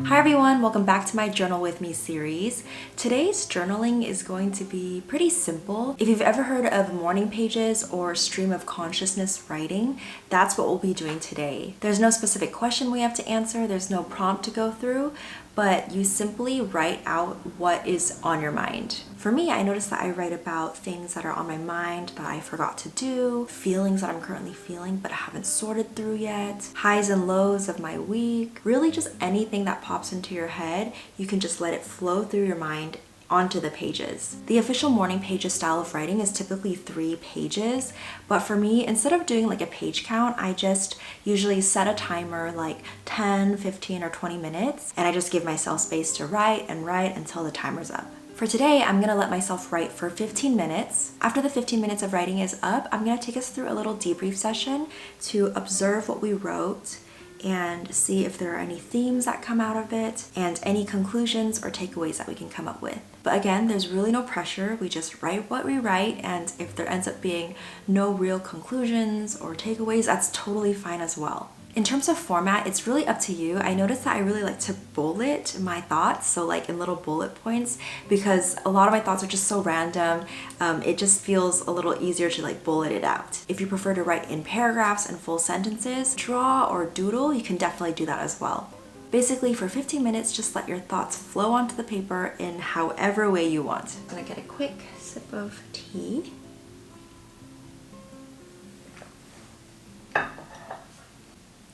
Hi everyone, welcome back to my Journal With Me series. Today's journaling is going to be pretty simple. If you've ever heard of morning pages or stream of consciousness writing, that's what we'll be doing today. There's no specific question we have to answer, there's no prompt to go through, but you simply write out what is on your mind. For me, I noticed that I write about things that are on my mind that I forgot to do, feelings that I'm currently feeling but haven't sorted through yet, highs and lows of my week, really just anything that pops into your head, you can just let it flow through your mind onto the pages. The official morning pages style of writing is typically 3 pages, but for me, instead of doing like a page count, I just usually set a timer like 10, 15, or 20 minutes, and I just give myself space to write and write until the timer's up. For today, I'm gonna let myself write for 15 minutes. After the 15 minutes of writing is up, I'm gonna take us through a little debrief session to observe what we wrote and see if there are any themes that come out of it and any conclusions or takeaways that we can come up with. But again, there's really no pressure. We just write what we write, and if there ends up being no real conclusions or takeaways, that's totally fine as well. In terms of format, it's really up to you. I noticed that I really like to bullet my thoughts, so like in little bullet points, because a lot of my thoughts are just so random. It just feels a little easier to like bullet it out. If you prefer to write in paragraphs and full sentences, draw or doodle, you can definitely do that as well. Basically, for 15 minutes, just let your thoughts flow onto the paper in however way you want. I'm gonna get a quick sip of tea.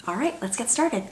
All right, let's get started.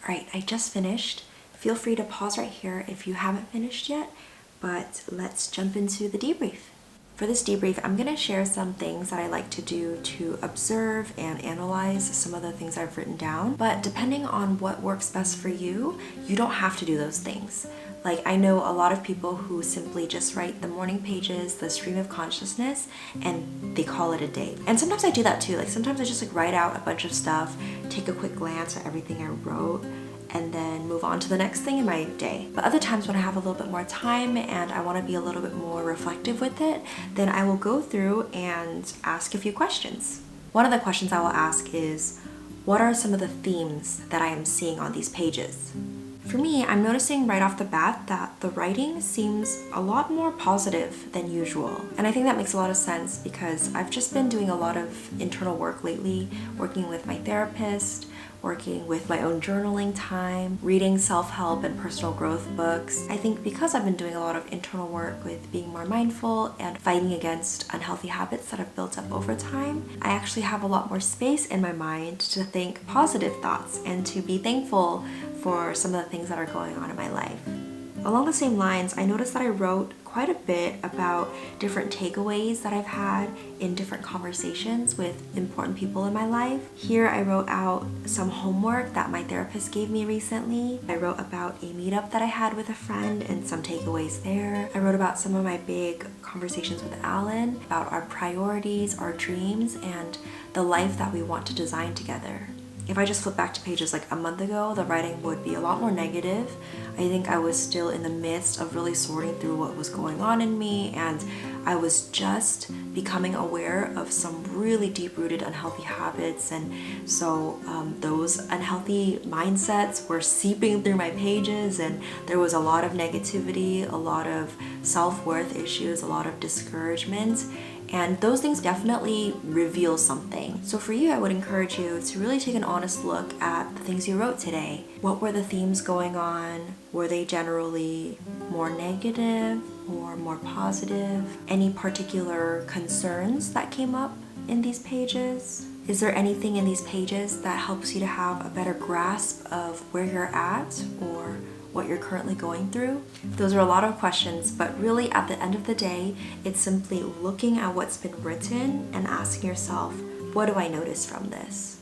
Alright, I just finished. Feel free to pause right here if you haven't finished yet, but let's jump into the debrief. For this debrief, I'm going to share some things that I like to do to observe and analyze some of the things I've written down. But depending on what works best for you, you don't have to do those things. Like, I know a lot of people who simply just write the morning pages, the stream of consciousness, and they call it a day. And sometimes I do that too. Like, sometimes I just write out a bunch of stuff, take a quick glance at everything I wrote, and then move on to the next thing in my day. But other times when I have a little bit more time and I want to be a little bit more reflective with it, then I will go through and ask a few questions. One of the questions I will ask is, what are some of the themes that I am seeing on these pages? For me, I'm noticing right off the bat that the writing seems a lot more positive than usual. And I think that makes a lot of sense because I've just been doing a lot of internal work lately, working with my therapist, working with my own journaling time, reading self-help and personal growth books. I think because I've been doing a lot of internal work with being more mindful and fighting against unhealthy habits that I've built up over time, I actually have a lot more space in my mind to think positive thoughts and to be thankful for some of the things that are going on in my life. Along the same lines, I noticed that I wrote quite a bit about different takeaways that I've had in different conversations with important people in my life. Here I wrote out some homework that my therapist gave me recently. I wrote about a meetup that I had with a friend and some takeaways there. I wrote about some of my big conversations with Alan, about our priorities, our dreams, and the life that we want to design together. If I just flip back to pages like a month ago, the writing would be a lot more negative. I think I was still in the midst of really sorting through what was going on in me, and I was just becoming aware of some really deep-rooted unhealthy habits, and so those unhealthy mindsets were seeping through my pages, and there was a lot of negativity, a lot of self-worth issues, a lot of discouragement. And those things definitely reveal something. So for you, I would encourage you to really take an honest look at the things you wrote today. What were the themes going on? Were they generally more negative or more positive? Any particular concerns that came up in these pages? Is there anything in these pages that helps you to have a better grasp of where you're at or what you're currently going through? Those are a lot of questions, but really at the end of the day, it's simply looking at what's been written and asking yourself, what do I notice from this?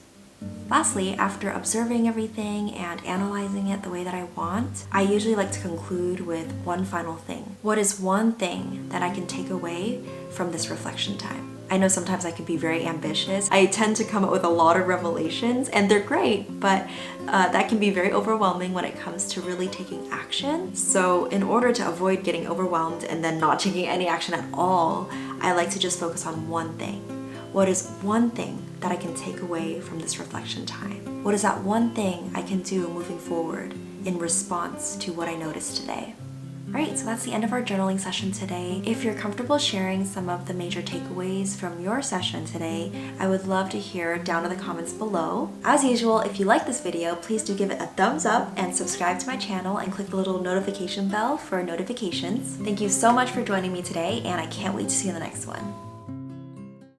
Lastly, after observing everything and analyzing it the way that I want, I usually like to conclude with one final thing. What is one thing that I can take away from this reflection time? I know sometimes I can be very ambitious. I tend to come up with a lot of revelations, and they're great, but that can be very overwhelming when it comes to really taking action. So in order to avoid getting overwhelmed and then not taking any action at all, I like to just focus on one thing. What is one thing that I can take away from this reflection time? What is that one thing I can do moving forward in response to what I noticed today? Alright, so that's the end of our journaling session today. If you're comfortable sharing some of the major takeaways from your session today, I would love to hear down in the comments below. As usual, if you like this video, please do give it a thumbs up and subscribe to my channel and click the little notification bell for notifications. Thank you so much for joining me today, and I can't wait to see you in the next one.